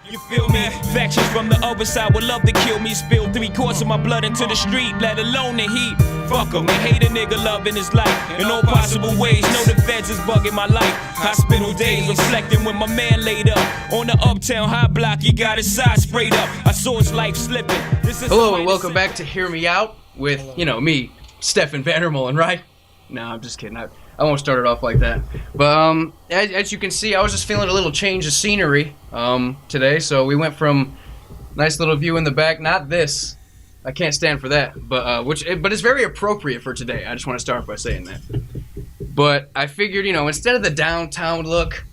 You feel me? Factions from the other side would love to kill me. Spill 3/4 of my blood into the street, let alone the heat. Fuck 'em, they hate a nigga loving his life in all possible ways. Know the feds is bugging my life. Hospital days reflecting when my man laid up on the Uptown High Block. He got his side sprayed up. I saw his life slipping. Hello and welcome back to Hear Me Out with, me, Stefan Vandermolen, right? No, I'm just kidding. I won't start it off like that. But as you can see, I was just feeling a little change of scenery today. So we went from nice little view in the back. Not this. I can't stand for that. But it's very appropriate for today. I just want to start by saying that. But I figured, instead of the downtown look,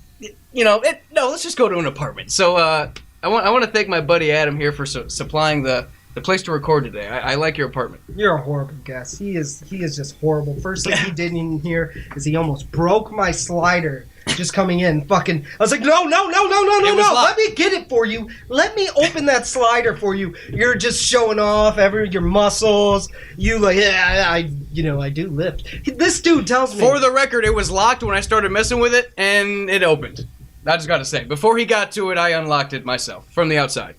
let's just go to an apartment. So I want to thank my buddy Adam here for supplying the place to record today. I like your apartment. You're a horrible guest. He is just horrible. First thing he did in here is he almost broke my slider just coming in. I was like, no. Let me get it for you. Let me open that slider for you. You're just showing off your muscles. You I do lift. This dude tells me. For the record, it was locked when I started messing with it, and it opened. I just got to say, before he got to it, I unlocked it myself from the outside.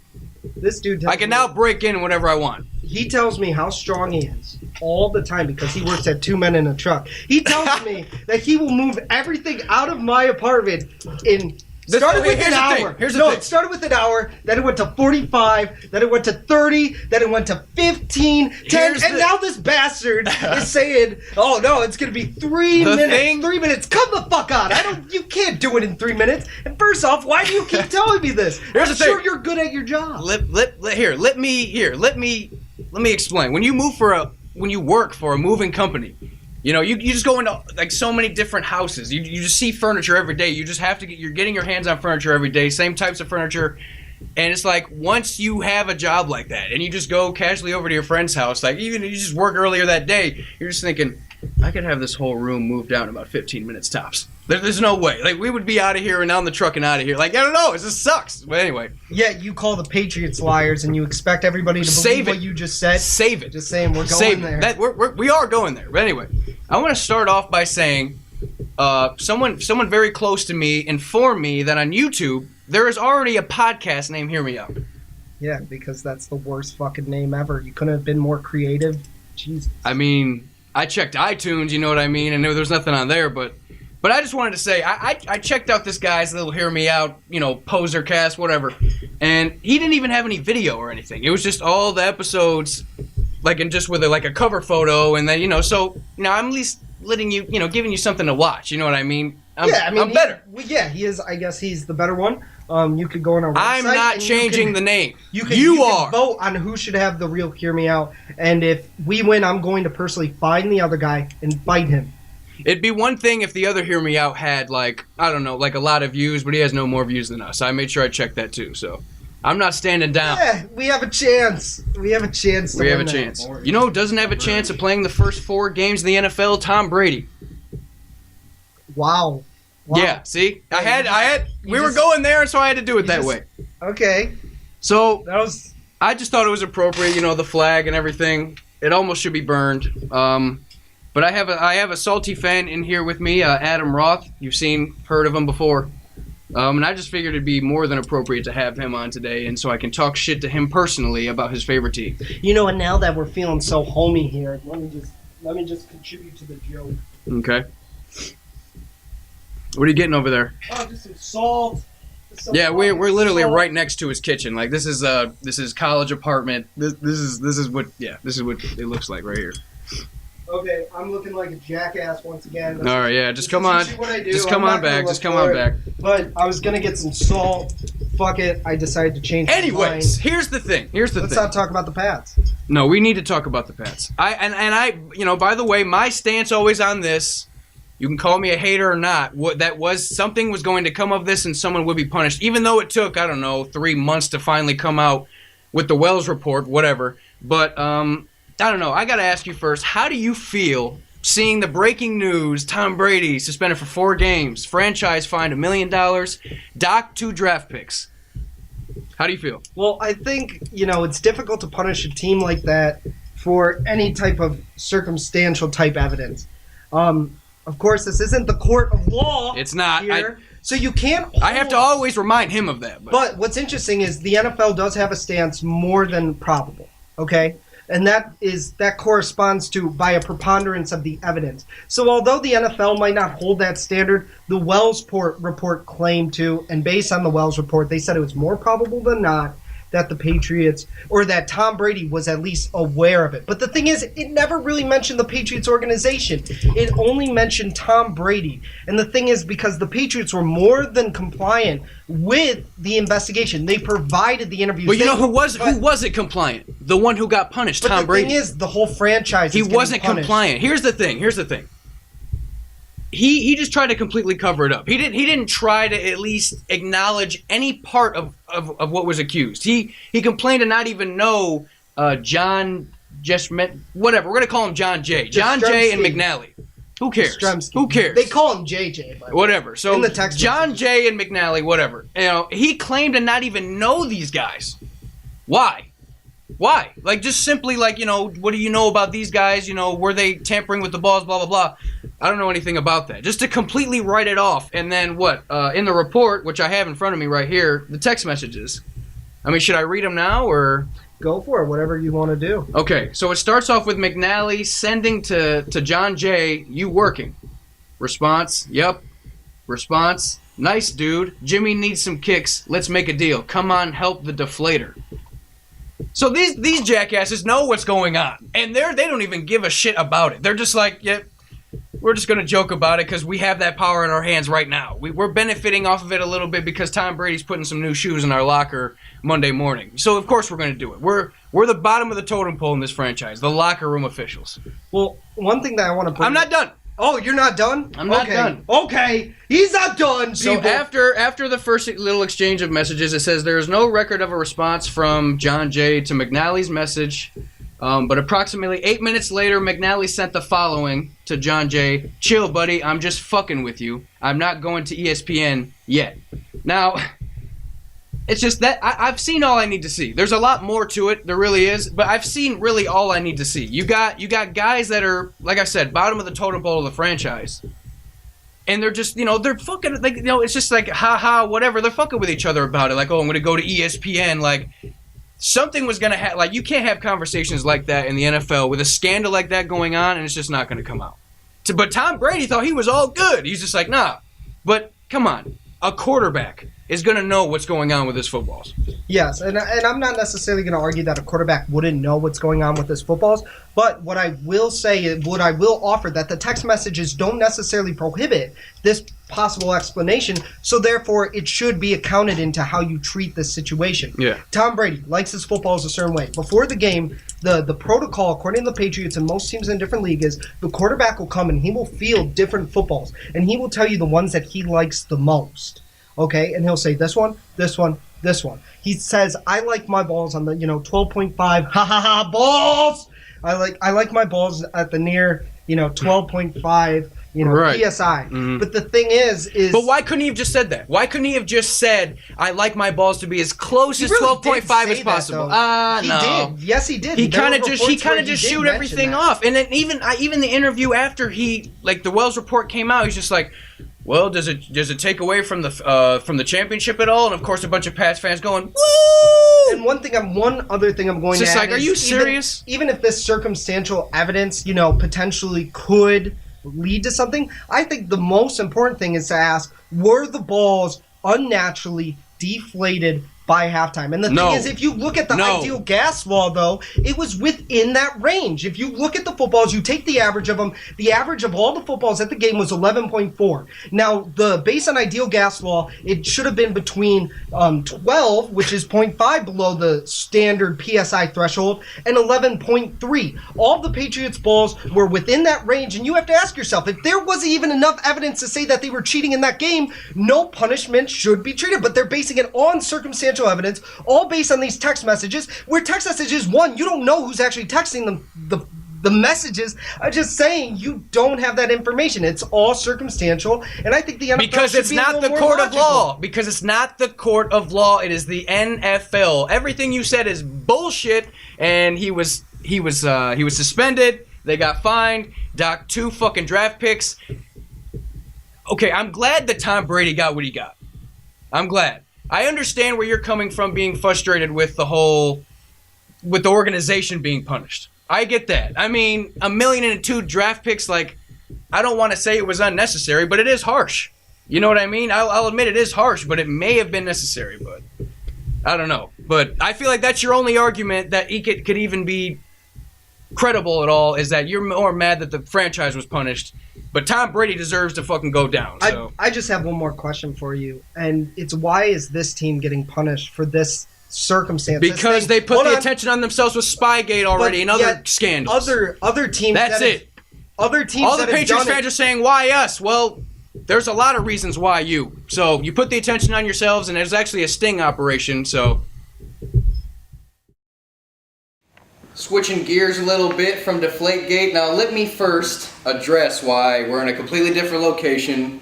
This dude tells I can now break in whenever I want. He tells me how strong he is all the time because he works at Two Men in a Truck. He tells me that he will move everything out of my apartment in... Started with an hour. It started with an hour, then it went to 45, then it went to 30, then it went to 15, 10, and now this bastard is saying, oh no, it's going to be 3 minutes. 3 minutes. Come the fuck on. You can't do it in 3 minutes. And first off, why do you keep telling me this? I'm sure you're good at your job. Let me explain. When you work for a moving company, you just go into like so many different houses. You just see furniture every day. You just have to you're getting your hands on furniture every day, same types of furniture. And it's like once you have a job like that and you just go casually over to your friend's house, like even if you just work earlier that day, you're just thinking, I could have this whole room moved out in about 15 minutes tops. There's no way. Like we would be out of here and on the truck and out of here. Like I don't know, this sucks. But anyway. Yeah, you call the Patriots liars and you expect everybody to believe what you just said. Save it. Just saying we're going there. We are going there. But anyway, I want to start off by saying someone very close to me informed me that on YouTube there is already a podcast named Hear Me Out. Yeah, because that's the worst fucking name ever. You couldn't have been more creative. Jesus. I mean, I checked iTunes, you know what I mean, and there's nothing on there, but I just wanted to say, I checked out this guy's little Hear Me Out, poser cast, whatever, and he didn't even have any video or anything. It was just all the episodes, and just with a cover photo, and then, so, I'm at least letting you, giving you something to watch, you know what I mean? I'm better. He is, I guess he's the better one. You could go on our website. I'm not changing the name. You can vote on who should have the real Hear Me Out, and if we win, I'm going to personally find the other guy and fight him. It'd be one thing if the other Hear Me Out had, a lot of views, but he has no more views than us. I made sure I checked that, too, so I'm not standing down. Yeah, we have a chance. We have a chance to win that. You know who doesn't have a chance of playing the first 4 games in the NFL? Tom Brady. Wow. Yeah, see? We were going there, and so I had to do it that way. Okay. So, I just thought it was appropriate, the flag and everything. It almost should be burned. But I have a salty fan in here with me, Adam Roth. You've heard of him before. And I just figured it'd be more than appropriate to have him on today, and so I can talk shit to him personally about his favorite team. And now that we're feeling so homey here, let me just contribute to the joke. Okay. What are you getting over there? Oh, just some salt. Yeah, we're literally right next to his kitchen. Like this is college apartment. This is what it looks like right here. Okay, I'm looking like a jackass once again. All right, yeah, just come on. Just come on back. But I was gonna get some salt. Fuck it, I decided to change. Anyways, here's the thing. Let's not talk about the Pats. No, we need to talk about the Pats. I by the way, my stance always on this. You can call me a hater or not. Something was going to come of this, and someone would be punished, even though it took 3 months to finally come out with the Wells report, whatever. But I don't know. I got to ask you first, how do you feel seeing the breaking news, Tom Brady suspended for 4 games, franchise fined $1 million, docked 2 draft picks? How do you feel? Well, I think, it's difficult to punish a team like that for any type of circumstantial type evidence. Of course, this isn't the court of law. It's not. Here. So you can't. I have to always remind him of that. But what's interesting is the NFL does have a stance more than probable. Okay. And that corresponds to by a preponderance of the evidence. So although the NFL might not hold that standard, the Wells report claimed to, and based on the Wells report, they said it was more probable than not that the Patriots, or that Tom Brady was at least aware of it. But the thing is, it never really mentioned the Patriots organization. It only mentioned Tom Brady. And the thing is, because the Patriots were more than compliant with the investigation, they provided the interviews. But you know who wasn't compliant? The one who got punished, Tom Brady. But the thing is, the whole franchise he wasn't compliant. Here's the thing. He just tried to completely cover it up. He didn't try to at least acknowledge any part of what was accused. He complained to not even know John just meant whatever. We're gonna call him John Jay. John Jay and McNally. Who cares? Who cares? They call him JJ. Whatever. So in the text John Jay and McNally, whatever. You know, he claimed to not even know these guys. Why? Why? Like, just simply, like, you know, what do you know about these guys? You know, were they tampering with the balls, blah, blah, blah. I don't know anything about that. Just to completely write it off. And then what? In the report, which I have in front of me right here, the text messages. I mean, should I read them now or? Go for it, whatever you want to do. Okay, so it starts off with McNally sending to John Jay, "You working?" Response, "Yep." Response, "Nice, dude. Jimmy needs some kicks. Let's make a deal. Come on, help the deflator." So these jackasses know what's going on, and they don't even give a shit about it. They're just like, yeah, we're just gonna joke about it because we have that power in our hands right now. We're benefiting off of it a little bit because Tom Brady's putting some new shoes in our locker Monday morning. So of course we're gonna do it. We're the bottom of the totem pole in this franchise, the locker room officials. Well, one thing that I want to I'm not done. Oh, you're not done? I'm not done. Okay, he's not done, So people. after the first little exchange of messages, it says there is no record of a response from John Jay to McNally's message, but approximately 8 minutes later, McNally sent the following to John Jay: "Chill, buddy. I'm just fucking with you. I'm not going to ESPN yet." Now, it's just that I've seen all I need to see. There's a lot more to it, there really is, but I've seen really all I need to see. You got guys that are, like I said, bottom of the totem pole of the franchise, and they're just, you know, they're fucking, like, you know, it's just like, haha, whatever. They're fucking with each other about it, like, oh, I'm gonna go to ESPN. Like, something was gonna happen. Like, you can't have conversations like that in the NFL with a scandal like that going on, and it's just not gonna come out. But Tom Brady thought he was all good. He's just like, nah. But come on, a quarterback is going to know what's going on with his footballs. Yes, and I'm not necessarily going to argue that a quarterback wouldn't know what's going on with his footballs, but what I will say, what I will offer, that the text messages don't necessarily prohibit this possible explanation, so therefore it should be accounted into how you treat this situation. Yeah. Tom Brady likes his footballs a certain way. Before the game, the protocol, according to the Patriots and most teams in different leagues, is the quarterback will come and he will field different footballs, and he will tell you the ones that he likes the most. Okay, and he'll say this one, this one, this one. He says, I like my balls on the 12.5 balls. I like my balls at the near 12.5 right. PSI. Mm-hmm. But the thing is But why couldn't he have just said that? Why couldn't he have just said, I like my balls to be as close as 12.5 as possible? He No. did. Yes, he did. He kind of just shoot everything off. And then even the interview after the Wells report came out, he's just like, well, does it take away from the championship at all? And of course, a bunch of Pats fans going, woo! And one other thing I'm going to add, are you serious? Even if this circumstantial evidence, potentially could lead to something, I think the most important thing is to ask: were the balls unnaturally deflated by halftime? And the thing is, if you look at the ideal gas law, though, it was within that range. If you look at the footballs, you take the average of them. The average of all the footballs at the game was 11.4. Now, based on ideal gas law, it should have been between 12, which is 0.5 below the standard PSI threshold, and 11.3. All of the Patriots' balls were within that range, and you have to ask yourself, if there wasn't even enough evidence to say that they were cheating in that game, no punishment should be treated. But they're basing it on circumstantial evidence, all based on these text messages, where text messages, one, you don't know who's actually texting them. The messages are just saying you don't have that information. It's all circumstantial, and I think the NFL because it's not the court of law. Because it's not the court of law. It is the NFL. Everything you said is bullshit. And he was suspended. They got fined. Docked 2 fucking draft picks. okay, I'm glad that Tom Brady got what he got. I'm glad. I understand where you're coming from, being frustrated with the organization being punished. I get that. I mean, 1,000,002 draft picks, like, I don't want to say it was unnecessary, but it is harsh. You know what I mean? I'll admit it is harsh, but it may have been necessary, but I don't know. But I feel like that's your only argument that he could even be credible at all, is that you're more mad that the franchise was punished, but Tom Brady deserves to fucking go down. So. I just have one more question for you, and it's why is this team getting punished for this circumstance? Because they put the attention on themselves with Spygate already and other scandals. Other teams. That's it. Other teams. All the Patriots fans are saying, "Why us?" Well, there's a lot of reasons why you. So you put the attention on yourselves, and it's actually a sting operation. So. Switching gears a little bit from Deflategate. Now let me first address why we're in a completely different location.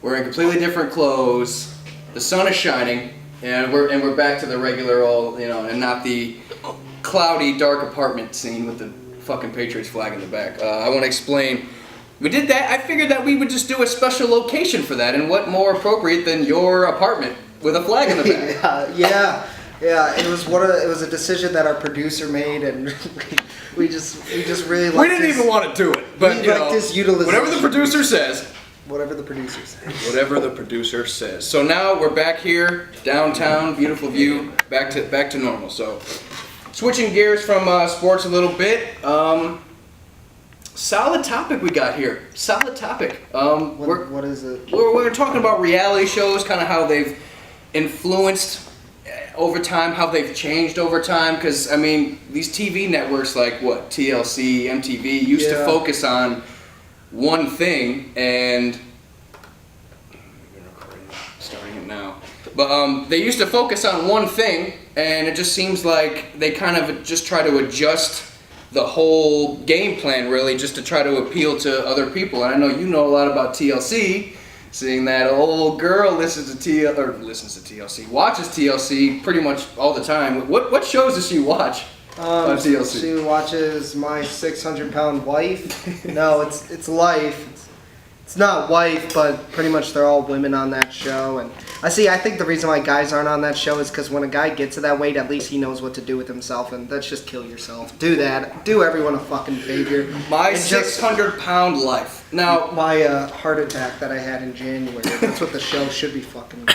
We're in completely different clothes. The sun is shining, and we're back to the regular old, and not the cloudy, dark apartment scene with the fucking Patriots flag in the back. I want to explain. We did that. I figured that we would just do a special location for that, and what more appropriate than your apartment with a flag in the back? Yeah, it was a decision that our producer made, and we just really liked. We didn't even want to do it, but this utilization. Whatever the producer says. Whatever the producer says. Whatever the producer says. So now we're back here, downtown, beautiful view, back to normal. So switching gears from sports a little bit. Solid topic we got here. Solid topic. What is it? We're talking about reality shows, kind of how they've influenced over time, how they've changed over time, because I mean these TV networks like TLC, MTV used to focus on one thing, and starting it now, but they used to focus on one thing, and it just seems like they kind of just try to adjust the whole game plan, really, just to try to appeal to other people. And I know you know a lot about TLC. Seeing that old girl watches TLC pretty much all the time. What shows does she watch on TLC? She watches My 600-Pound Wife. No, it's Life. It's not Wife, but pretty much they're all women on that show. And I think the reason why guys aren't on that show is because when a guy gets to that weight, at least he knows what to do with himself, and that's just kill yourself. Do that. Do everyone a fucking favor. My 600-Pound Life. Now, my heart attack that I had in January. That's what the show should be fucking.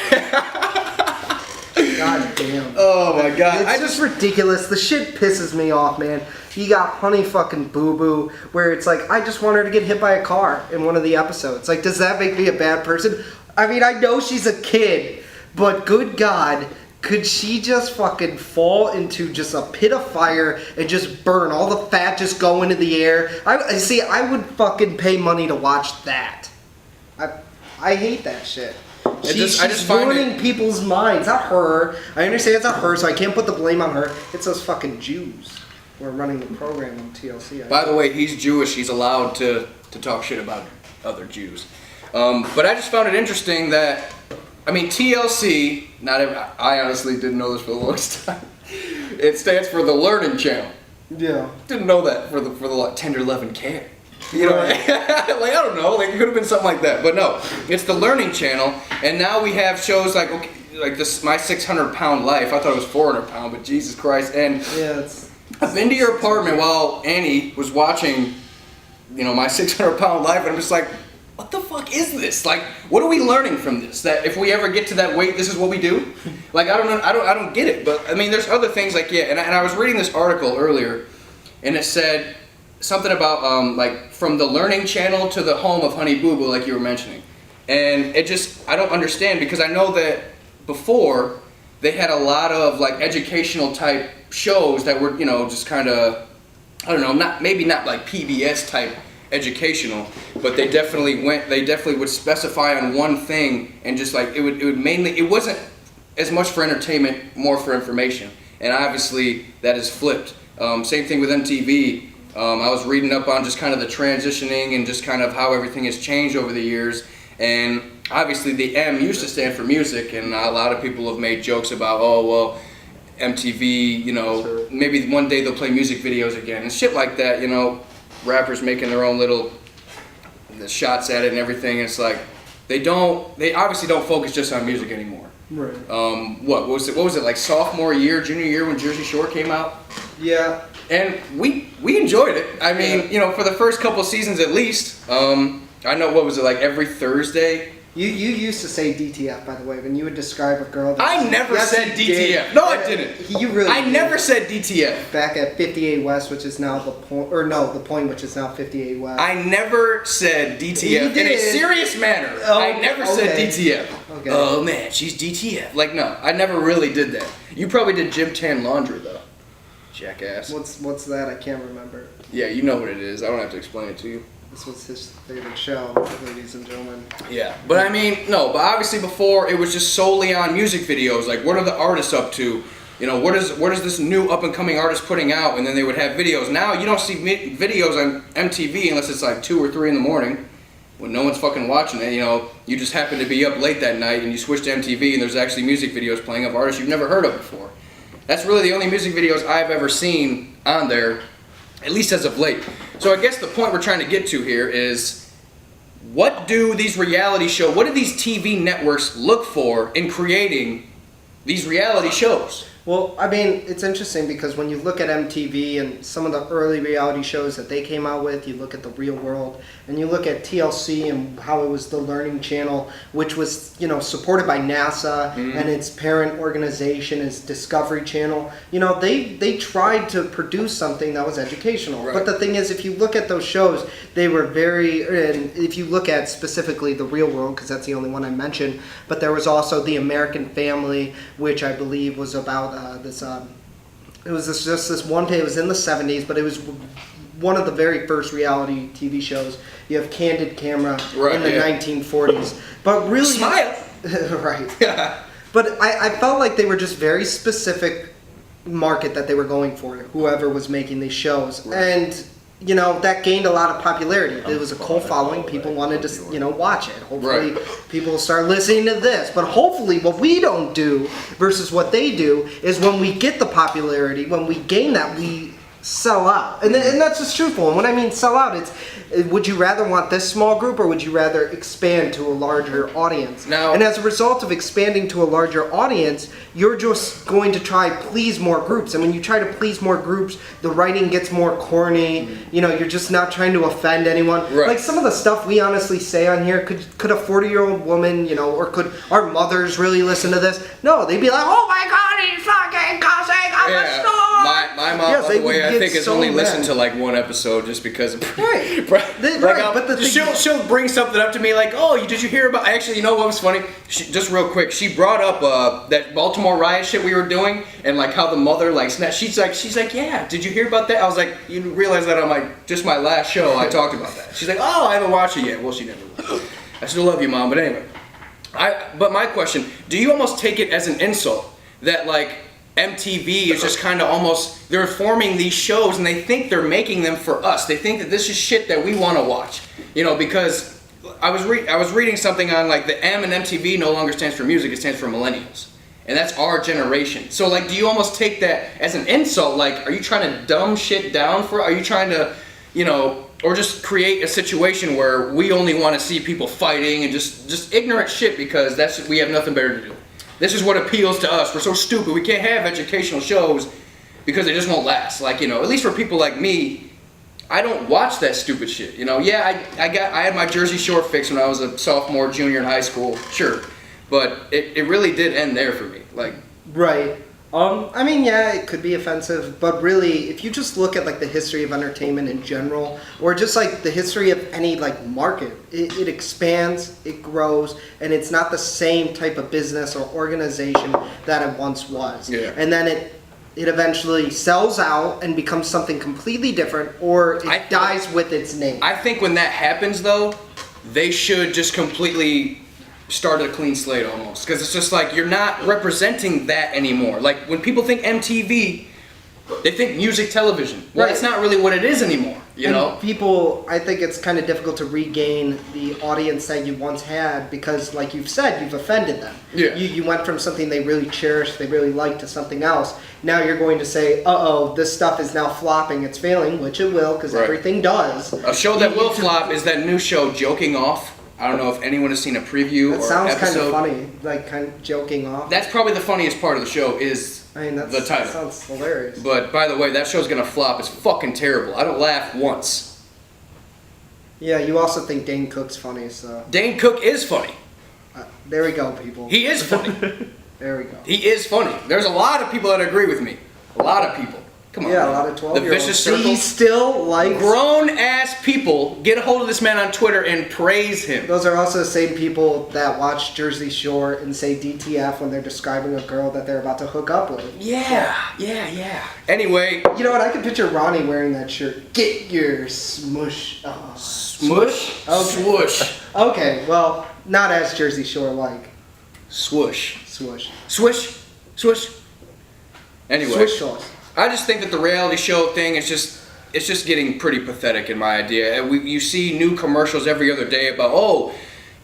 God damn. Oh my god. It's just ridiculous. The shit pisses me off, man. You got Honey fucking Boo Boo, where it's like, I just want her to get hit by a car in one of the episodes. Like, does that make me a bad person? I mean, I know she's a kid, but good God, could she just fucking fall into just a pit of fire and just burn, all the fat just go into the air? I would fucking pay money to watch that. I hate that shit. She's ruining people's minds, not her. I understand it's not her, so I can't put the blame on her. It's those fucking Jews who are running the program on TLC. By the way, he's Jewish. He's allowed to talk shit about other Jews. But I just found it interesting that, I mean, TLC, I honestly didn't know this for the longest time. It stands for the Learning Channel. Yeah. Didn't know that for the Tender Love and Care. You know, like, I don't know, like it could have been something like that, but no, it's the Learning Channel, and now we have shows like this, My 600-Pound Life. I thought it was 400-pound, but Jesus Christ! And I've been to your apartment while Annie was watching, My 600-Pound Life, and I'm just like, what the fuck is this? Like, what are we learning from this? That if we ever get to that weight, this is what we do? Like, I don't know, I don't get it. But I mean, there's other things like and I was reading this article earlier, and it said something about like from the Learning Channel to the home of Honey Boo Boo, like you were mentioning, and I don't understand, because I know that before they had a lot of like educational type shows that were just kind of, I don't know, maybe not like PBS type educational, but they definitely would specify on one thing, and just like it wasn't as much for entertainment, more for information, and obviously that is flipped. Same thing with MTV. I was reading up on just kind of the transitioning and just kind of how everything has changed over the years. And obviously the M used to stand for music, and a lot of people have made jokes about, MTV, maybe one day they'll play music videos again and shit like that, rappers making their own little shots at it and everything. It's like, They obviously don't focus just on music anymore. Right. What was it like sophomore year, junior year when Jersey Shore came out? Yeah. And we enjoyed it. I mean, for the first couple seasons at least. I know, what was it, like every Thursday? You used to say DTF, by the way, when you would describe a girl. I never said DTF. No, I didn't. You really I did. never said DTF. Back at 58 West, which is now the point, the point, which is now 58 West. I never said DTF in a serious manner. Oh, I never said DTF. Okay. Oh man, she's DTF. Like, no, I never really did that. You probably did Gym Tan Laundry though. Jackass. What's that? I can't remember. Yeah, you know what it is. I don't have to explain it to you. This was his favorite show, ladies and gentlemen. Yeah, but I mean, no, but obviously before it was just solely on music videos. Like, what are the artists up to? What is this new up and coming artist putting out? And then they would have videos. Now you don't see videos on MTV unless it's like 2 or 3 in the morning when no one's fucking watching it. You just happen to be up late that night and you switch to MTV and there's actually music videos playing of artists you've never heard of before. That's really the only music videos I've ever seen on there, at least as of late. So I guess the point we're trying to get to here is, what do these TV networks look for in creating these reality shows? Well, I mean, it's interesting because when you look at MTV and some of the early reality shows that they came out with, you look at The Real World, and you look at TLC and how it was the Learning Channel, which was, supported by NASA, and its parent organization is Discovery Channel. They tried to produce something that was educational. Right. But the thing is, if you look at those shows, they were and if you look at specifically The Real World, because that's the only one I mentioned, but there was also The American Family, which I believe was about it was just this one page. It was in the 70s, but it was one of the very first reality TV shows. You have Candid Camera in the 1940s, but really, Smile. right? But I felt like they were just very specific market that they were going for. Whoever was making these shows, and that gained a lot of popularity. It was a cult following. People wanted to, watch it. Hopefully, people will start listening to this. But hopefully, what we don't do versus what they do is when we get the popularity, when we gain that, we sell out. And that's just truthful. And when I mean sell out, it's, would you rather want this small group or would you rather expand to a larger audience? Now, and as a result of expanding to a larger audience, you're just going to try please more groups. And when you try to please more groups, the writing gets more corny. You're just not trying to offend anyone. Right. Like some of the stuff we honestly say on here, could a 40-year-old woman, or could our mothers really listen to this? No, they'd be like, oh my God, he's fucking cussing on the store. My mom, by the way, I think has only listened to like one episode just because of but she'll bring something up to me like, oh, did you hear about? Actually, what was funny? Just real quick, she brought up that Baltimore riot shit we were doing, and like how the mother like snapped. She's like, yeah, did you hear about that? I was like, you realize that on my last show I talked about that. She's like, oh, I haven't watched it yet. Well, she never will. I still love you, Mom, but anyway. But my question, do you almost take it as an insult that like MTV is just kind of almost, they're forming these shows and they think they're making them for us. They think that this is shit that we want to watch. Because I was reading something on like the M in MTV no longer stands for music, it stands for millennials. And that's our generation. So like, do you almost take that as an insult? Like, are you trying to dumb shit down are you trying to, or just create a situation where we only want to see people fighting and just ignorant shit because we have nothing better to do? This is what appeals to us. We're so stupid. We can't have educational shows because they just won't last. Like, at least for people like me, I don't watch that stupid shit. Yeah, I had my Jersey Shore fix when I was a sophomore, junior in high school. Sure. But it really did end there for me. Like, right. I mean, yeah, it could be offensive, but really, if you just look at like the history of entertainment in general, or just like the history of any like market, it expands, it grows, and it's not the same type of business or organization that it once was. Yeah. And then it eventually sells out and becomes something completely different, or it dies with its name. I think when that happens, though, they should just completely start a clean slate almost, because it's just like you're not representing that anymore. Like when people think MTV, they think music television. Well, Right. it's not really what it is anymore. You know, people, I think it's kind of difficult to regain the audience that you once had because, like you've said, you've offended them. Yeah. You went from something they really cherished, they really liked, to something else. Now you're going to say, uh-oh, this stuff is now flopping, it's failing, which it will, because Right. everything does. A show that will flop is that new show, Joking Off. I don't know if anyone has seen a preview That or sounds episode. kind of funny, like kind of joking off. That's probably the funniest part of the show is That's, the title. That sounds hilarious. But by the way, that show's gonna flop. It's fucking terrible. I don't laugh once. Yeah, you also think Dane Cook's funny, so Dane Cook is funny. there we go, people. He is funny. There we go. He is funny. There's a lot of people that agree with me. A lot of people. Come on. Yeah, man. a lot of 12-year-olds. The vicious See, circle. he still likes. Grown ass people get a hold of this man on Twitter and praise him. Those are also the same people that watch Jersey Shore and say DTF when they're describing a girl that they're about to hook up with. Yeah. Anyway, You know what? I can picture Ronnie wearing that shirt. Get your smush. smush, Okay. swoosh, Okay, well, not as Jersey Shore like. swoosh, Swoosh. swish, swish. Anyway, Swish sauce. I just think that the reality show thing is just getting pretty pathetic in my idea. You see new commercials every other day about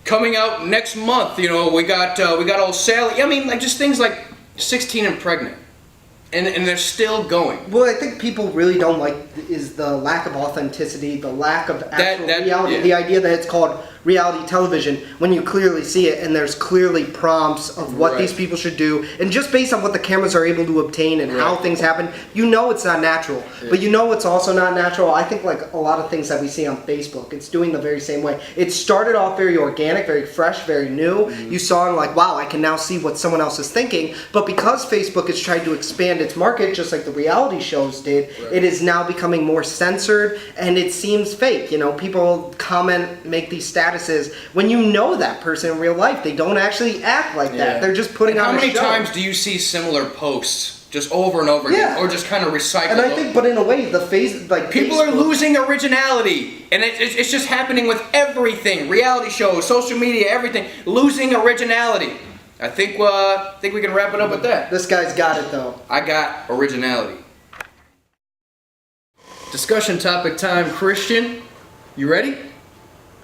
coming out next month. You know, we got old Sally. I mean, like just things like 16 and pregnant, and they're still going. Well, I think people really don't like is the lack of authenticity, the lack of actual reality, yeah. the idea that it's called reality television when you clearly see it and there's clearly prompts of what Right. these people should do, and just based on what the cameras are able to obtain and how Right. things happen, you know it's not natural. But you know what's also not natural? I think like a lot of things that we see on Facebook, it's doing the very same way. It started off very organic, very fresh, very new. You saw and like, wow, I can now see what someone else is thinking. But because Facebook is trying to expand its market, just like the reality shows did, it is now becoming more censored and it seems fake. You know, people comment, make these statuses when you know that person in real life. They don't actually act like that. They're just putting And on how a many show. times do you see similar posts just over and over again, Yeah. or just kind of recycled? And I think, but in a way, the face, like people are Facebook- losing originality, and it's just happening with everything: reality shows, social media, everything, losing originality. I think we can wrap it up with that. This guy's got it though. I got originality. Discussion topic time, Christian. You ready?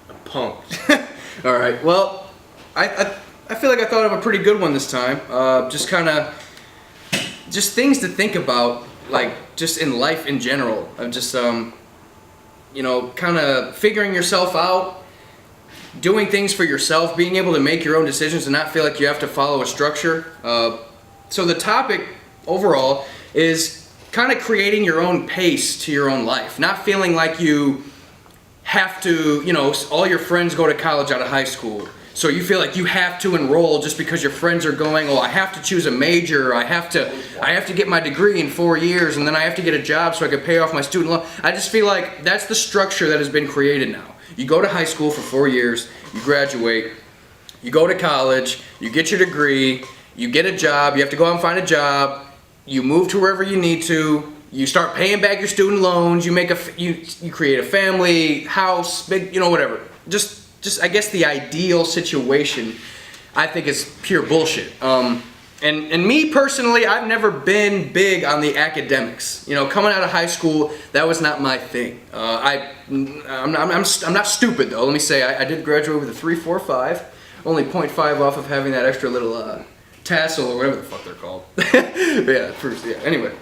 I'm pumped. All right. Well, I feel like I thought of a pretty good one this time. Just things to think about, like just in life in general. Of just kind of figuring yourself out, doing things for yourself, being able to make your own decisions and not feel like you have to follow a structure. So the topic overall is kind of creating your own pace to your own life, not feeling like you have to, all your friends go to college out of high school. So you feel like you have to enroll just because your friends are going, I have to choose a major, I have to get my degree in 4 years, and then I have to get a job so I can pay off my student loan. I just feel like that's the structure that has been created now. You go to high school for 4 years, you graduate, you go to college, you get your degree, you get a job, you have to go out and find a job, you move to wherever you need to, you start paying back your student loans, you create a family, house, big, whatever. Just I guess the ideal situation, I think, is pure bullshit. And me personally, I've never been big on the academics. Coming out of high school, that was not my thing. I'm not stupid though. Let me say, I did graduate with a 3.45, only 0.5 off of having that extra little tassel or whatever the fuck they're called. Yeah, proofs. Yeah. Anyway.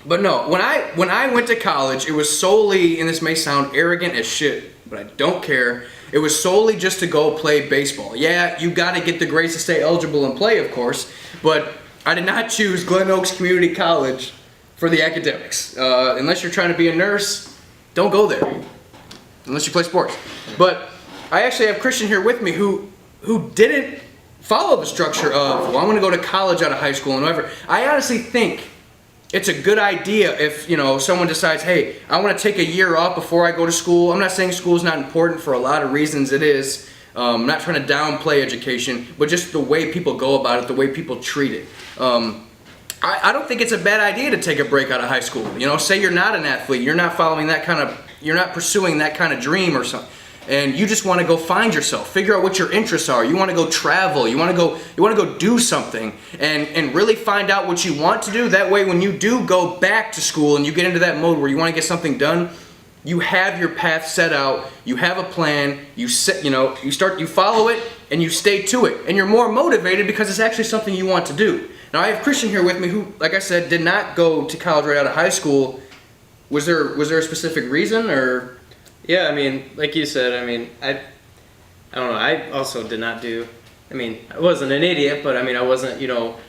But no, when I went to college, it was solely, and this may sound arrogant as shit, but I don't care, it was solely just to go play baseball. Yeah, you gotta get the grades to stay eligible and play, of course, but I did not choose Glen Oaks Community College for the academics. Unless you're trying to be a nurse, don't go there. Unless you play sports. But I actually have Christian here with me who didn't follow the structure of, I'm gonna go to college out of high school and whatever. I honestly think it's a good idea if, someone decides, hey, I want to take a year off before I go to school. I'm not saying school is not important for a lot of reasons. It is. I'm not trying to downplay education, but just the way people go about it, the way people treat it. I don't think it's a bad idea to take a break out of high school. Say you're not an athlete, you're not following you're not pursuing that kind of dream or something. And you just want to go find yourself, figure out what your interests are. You want to go travel. You want to go do something, and really find out what you want to do. That way, when you do go back to school and you get into that mode where you want to get something done, you have your path set out. You have a plan. You follow it, and you stay to it, and you're more motivated because it's actually something you want to do. Now, I have Christian here with me, who, like I said, did not go to college right out of high school. Was there a specific reason, or? Yeah, I mean, like you said, I don't know. I also did not do. I mean, I wasn't an idiot, but I mean, I wasn't,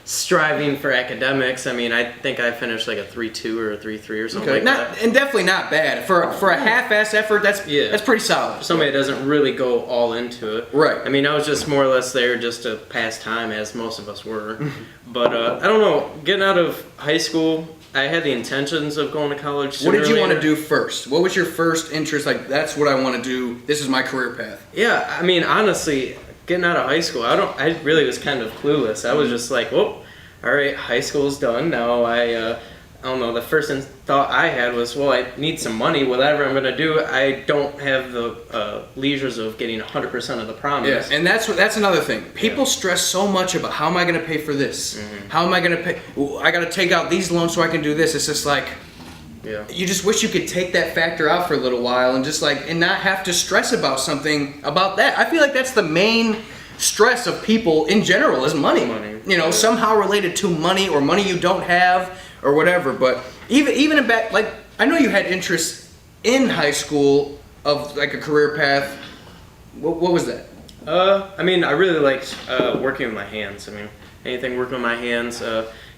striving for academics. I mean, I think I finished like a 3.2 or a 3.3 or something like that. And definitely not bad for a half-ass effort. That's pretty solid. Somebody that doesn't really go all into it. Right. I mean, I was just more or less there just to pass time, as most of us were. But I don't know. Getting out of high school, I had the intentions of going to college. What did you want to do first? What was your first interest? Like, that's what I want to do. This is my career path. Yeah, I mean, honestly, getting out of high school, I really was kind of clueless. I was just like, well, all right, high school's done. Now I don't know, the first thought I had was, well, I need some money. Whatever I'm going to do, I don't have the leisures of getting 100% of the promise. Yeah, and that's another thing. People stress so much about how am I going to pay for this? How am I going to pay? I got to take out these loans so I can do this. It's just like, you just wish you could take that factor out for a little while and just and not have to stress about something about that. I feel like that's the main stress of people in general is money. Somehow related to money or money you don't have or whatever. But even in back, I know you had interest in high school of like a career path. What was that? I mean, I really liked working with my hands. I mean, anything working with my hands.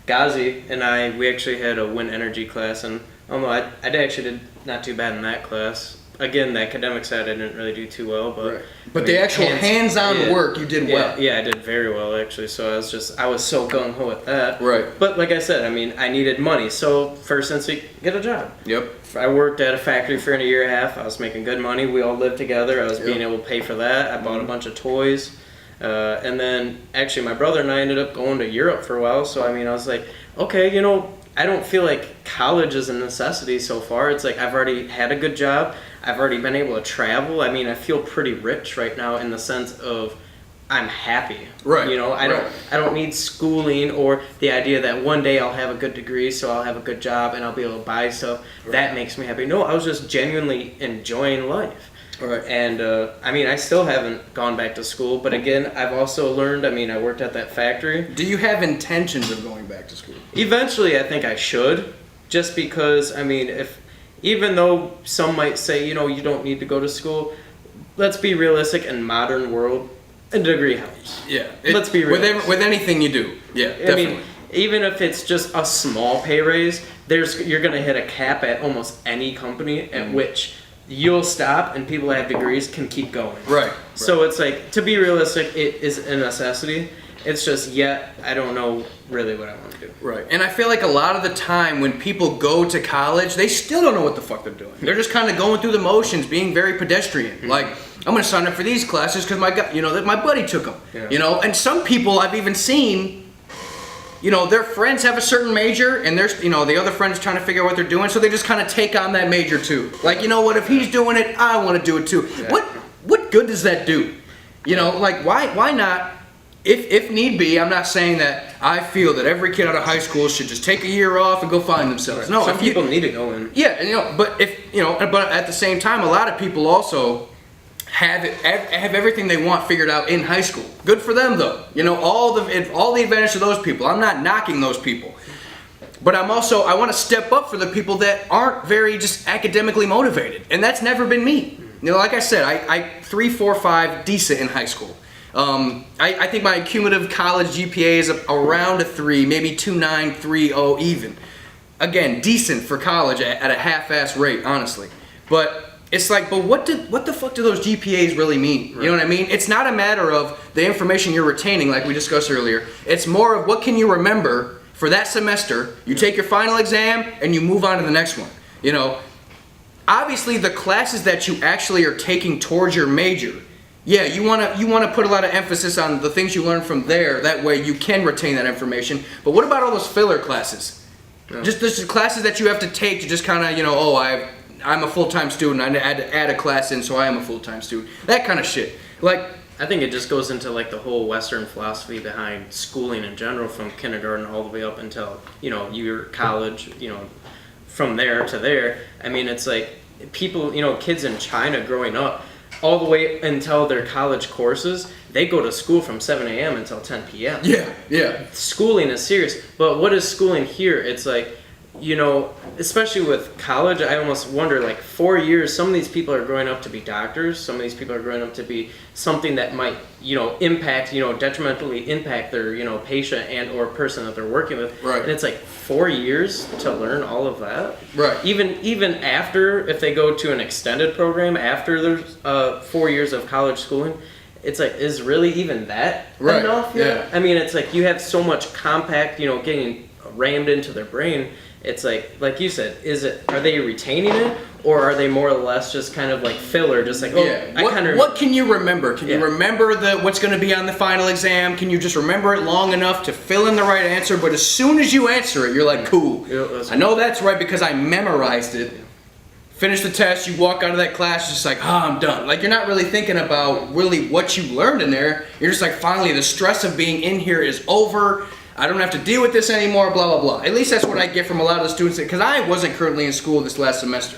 Ghazi and we actually had a wind energy class, and I don't know, I actually did not too bad in that class. Again, the academic side I didn't really do too well, but but the actual hands-on work you did well. Yeah, I did very well actually. So I was so gung ho at that. Right. But like I said, I mean, I needed money, so first instinct, get a job. Yep. I worked at a factory for a year and a half. I was making good money. We all lived together. I was being able to pay for that. I bought a bunch of toys. And then actually my brother and I ended up going to Europe for a while. So I mean, I was like, okay, I don't feel like college is a necessity so far. It's like I've already had a good job. I've already been able to travel. I mean, I feel pretty rich right now in the sense of I'm happy. Right. I don't need schooling or the idea that one day I'll have a good degree, so I'll have a good job and I'll be able to buy stuff. Right. That makes me happy. No, I was just genuinely enjoying life. Right. And I mean, I still haven't gone back to school, but again, I've also learned. I mean, I worked at that factory. Do you have intentions of going back to school? Eventually, I think I should, just because. I mean, even though some might say, you don't need to go to school, let's be realistic. In modern world, a degree helps. Yeah. Let's be realistic. With anything you do. Yeah, definitely. I mean, even if it's just a small pay raise, you're going to hit a cap at almost any company at which you'll stop and people that have degrees can keep going. Right. So it's like, to be realistic, it is a necessity. It's just I don't know really what I want to do. Right. And I feel like a lot of the time when people go to college, they still don't know what the fuck they're doing. They're just kind of going through the motions, being very pedestrian. Mm-hmm. Like, I'm going to sign up for these classes because my buddy took them. Yeah. And some people I've even seen, their friends have a certain major and there's, the other friend's trying to figure out what they're doing, so they just kind of take on that major too. Like, if he's doing it, I want to do it too. Yeah. What good does that do? Why not? If need be, I'm not saying that I feel that every kid out of high school should just take a year off and go find themselves. Right. No, some people need to go in. Yeah, but but at the same time, a lot of people also have everything they want figured out in high school. Good for them though. All the advantage to those people. I'm not knocking those people. But I want to step up for the people that aren't very just academically motivated. And that's never been me. Like I said, I 3, 4, 5 decent in high school. I think my cumulative college GPA is around a 3, maybe 2.9, 3.0 even. Again, decent for college at a half-ass rate, honestly. But it's like, but what the fuck do those GPAs really mean? Right. You know what I mean? It's not a matter of the information you're retaining, like we discussed earlier. It's more of what can you remember for that semester. You take your final exam and you move on to the next one. Obviously the classes that you actually are taking towards your major, yeah, you want to put a lot of emphasis on the things you learn from there. That way you can retain that information. But what about all those filler classes? Yeah. Just the classes that you have to take to just kind of, I'm a full-time student. I had to add a class in, so I am a full-time student. That kind of shit. I think it just goes into the whole Western philosophy behind schooling in general, from kindergarten all the way up until your college. From there to there. I mean, it's like people, kids in China growing up, all the way until their college courses, they go to school from 7 a.m. until 10 p.m. Yeah. Schooling is serious. But what is schooling here? It's like you know, especially with college, I almost wonder, like, 4 years, some of these people are growing up to be doctors, some of these people are growing up to be something that might, you know, impact, you know, detrimentally impact their, you know, patient and or person that they're working with. Right. And it's like 4 years to learn all of that. Right. Even after, if they go to an extended program after their 4 years of college schooling, it's like, is really even that Right. enough yet? Yeah. I mean, it's like you have so much compact, you know, getting rammed into their brain. It's like you said, are they retaining it, or are they more or less just kind of like filler, just like, oh, Yeah. I kind of What can you remember? Can you Yeah. remember what's going to be on the final exam? Can you just remember it long enough to fill in the right answer? But as soon as you answer it, you're like, cool. Yeah, that's I know that's right because I memorized it. Finish the test, you walk out of that class just like, I'm done. Like, you're not really thinking about really what you learned in there. You're just like, finally, the stress of being in here is over. I don't have to deal with this anymore, blah, blah, blah. At least that's what I get from a lot of the students, because I wasn't currently in school this last semester.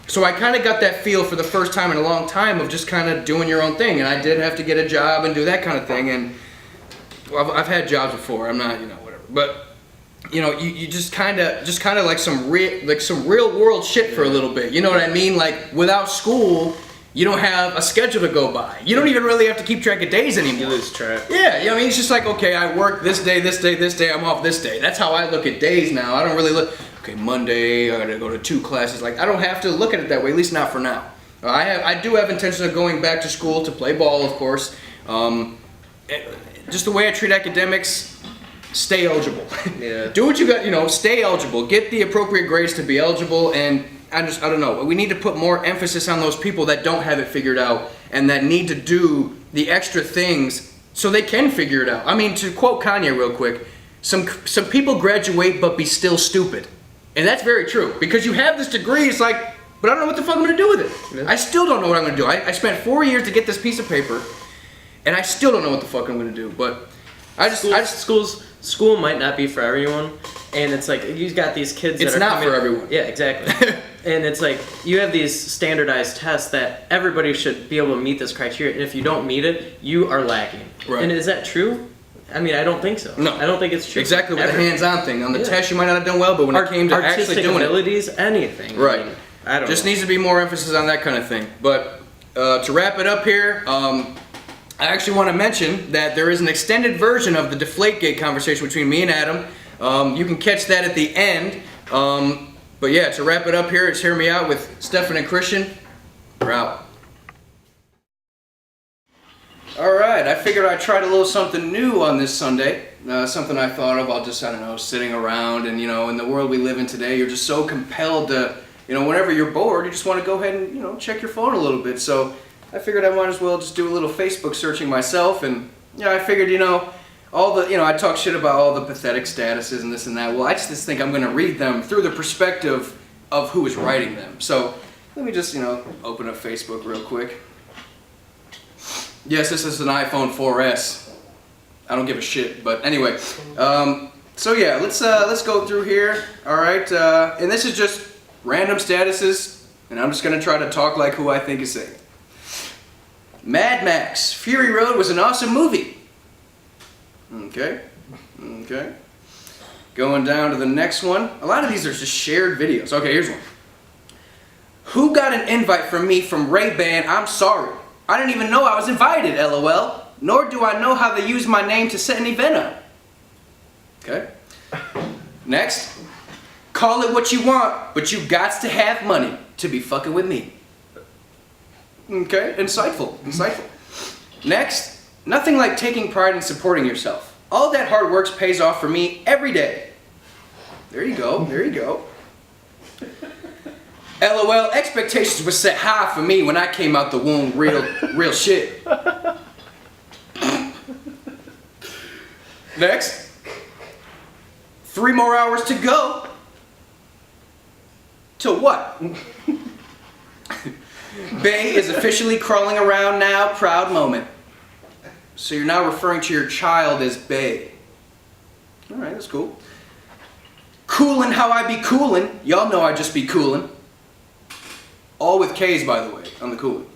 So I kind of got that feel for the first time in a long time of just kind of doing your own thing. And I did have to get a job and do that kind of thing. And well, I've had jobs before. I'm not, whatever. But, you just kind of like some real world shit for a little bit. You know what I mean? Like, without school, you don't have a schedule to go by. You don't even really have to keep track of days anymore. you lose track. Yeah, I mean, it's just like, okay, I work this day, I'm off this day. That's how I look at days now. I don't really look, okay, Monday, I gotta go to 2 classes. Like, I don't have to look at it that way, at least not for now. I do have intention of going back to school to play ball, of course. Just the way I treat academics, stay eligible. Yeah. Do what you got, stay eligible. Get the appropriate grades to be eligible, and I don't know. We need to put more emphasis on those people that don't have it figured out and that need to do the extra things so they can figure it out. I mean, to quote Kanye real quick, some people graduate but be still stupid. And that's very true. Because you have this degree, it's like, but I don't know what the fuck I'm going to do with it. Yeah. I still don't know what I'm going to do. I spent 4 years to get this piece of paper, and I still don't know what the fuck I'm going to do. But School might not be for everyone, and it's like you got these kids that It's are not coming, for everyone. Yeah, exactly. And it's like you have these standardized tests that everybody should be able to meet this criteria, and if you don't meet it, you are lacking. Right. And is that true? I mean, I don't think so. No. I don't think it's true. Exactly with the hands-on thing. On the Yeah. test, you might not have done well, but when it came to actually artistic doing it, abilities, anything. right? I mean, I don't Just know. needs to be more emphasis on that kind of thing. But to wrap it up here, I actually want to mention that there is an extended version of the Deflategate conversation between me and Adam. You can catch that at the end. But yeah, to wrap it up here, it's Hear Me Out with Stefan and Christian. We're out. Alright, I figured I'd try a little something new on this Sunday. Something I thought of, sitting around, and in the world we live in today, you're just so compelled to, whenever you're bored, you just want to go ahead and, check your phone a little bit. So I figured I might as well just do a little Facebook searching myself, and, I figured, I talk shit about all the pathetic statuses and this and that. Well, I just think I'm going to read them through the perspective of who is writing them. So let me just, open up Facebook real quick. Yes, this is an iPhone 4S. I don't give a shit, but anyway. So yeah, let's go through here. All right, and this is just random statuses, and I'm just gonna try to talk like who I think is saying. Mad Max: Fury Road was an awesome movie. Okay. Going down to the next one. A lot of these are just shared videos. Okay, here's one. Who got an invite from me from Ray-Ban? I'm sorry. I didn't even know I was invited, LOL. Nor do I know how they use my name to set an event up. Okay. Next. Call it what you want, but you gots to have money to be fucking with me. Okay, insightful. Next. Nothing like taking pride in supporting yourself. All that hard work pays off for me every day. There you go. LOL, expectations were set high for me when I came out the womb, real shit. Next. 3 more hours to go. To what? Bay is officially crawling around now, proud moment. So you're now referring to your child as Bay. Alright, that's cool. Coolin' how I be coolin'. Y'all know I just be coolin'. All with K's, by the way, on the coolin'.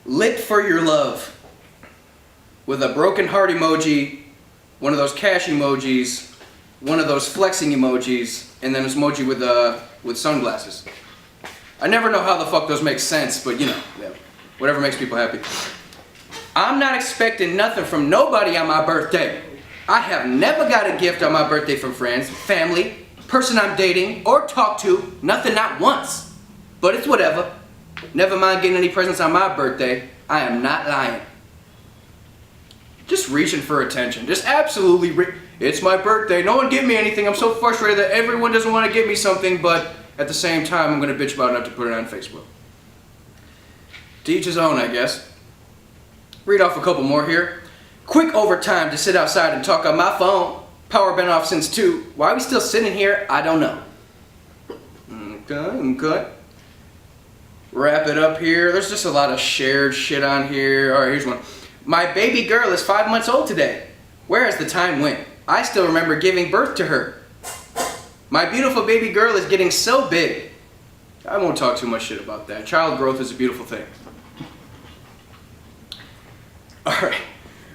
Lit for your love. With a broken heart emoji, one of those cash emojis, one of those flexing emojis, and then this emoji with sunglasses. I never know how the fuck those make sense, but you know, yeah, whatever makes people happy. I'm not expecting nothing from nobody on my birthday. I have never got a gift on my birthday from friends, family, person I'm dating, or talk to. Nothing, not once. But it's whatever. Never mind getting any presents on my birthday. I am not lying. Just reaching for attention. Just absolutely it's my birthday. No one give me anything. I'm so frustrated that everyone doesn't want to give me something, but at the same time, I'm going to bitch about enough to put it on Facebook. To each his own, I guess. Read off a couple more here. Quick overtime to sit outside and talk on my phone. Power been off since 2. Why are we still sitting here? I don't know. Okay. Wrap it up here. There's just a lot of shared shit on here. Alright, here's one. My baby girl is 5 months old today. Where has the time went? I still remember giving birth to her. My beautiful baby girl is getting so big. I won't talk too much shit about that. Child growth is a beautiful thing.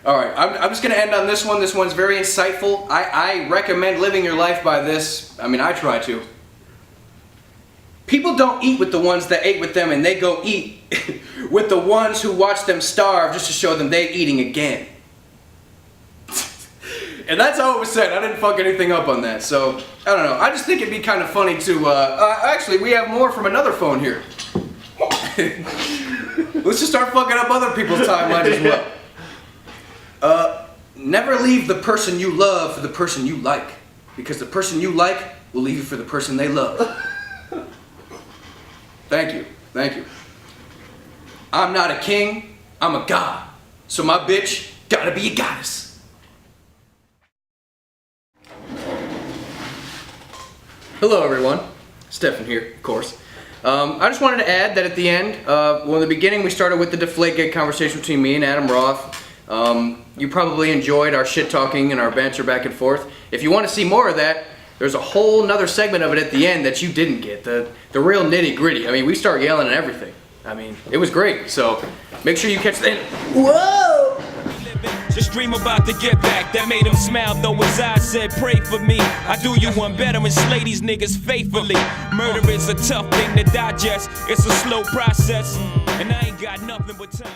Alright, I'm just going to end on this one. This one's very insightful. I recommend living your life by this. I mean, I try to. People don't eat with the ones that ate with them, and they go eat with the ones who watch them starve just to show them they eating again. And that's how it was said. I didn't fuck anything up on that. So, I don't know. I just think it'd be kind of funny to, actually, we have more from another phone here. Let's just start fucking up other people's timelines as well. Never leave the person you love for the person you like. Because the person you like will leave you for the person they love. Thank you. I'm not a king, I'm a god. So my bitch gotta be a goddess. Hello everyone, Stefan here, of course. I just wanted to add that at the end, well in the beginning we started with the Deflategate conversation between me and Adam Roth. You probably enjoyed our shit talking and our banter back and forth. If you want to see more of that, there's a whole nother segment of it at the end that you didn't get, the real nitty gritty. I mean, we start yelling and everything. I mean, it was great, so make sure you catch that. Whoa! Just dream about the get back that made him smile, though his eyes said pray for me. I do you one better and slay these niggas faithfully. Murder is a tough thing to digest, it's a slow process, and I ain't got nothing but time.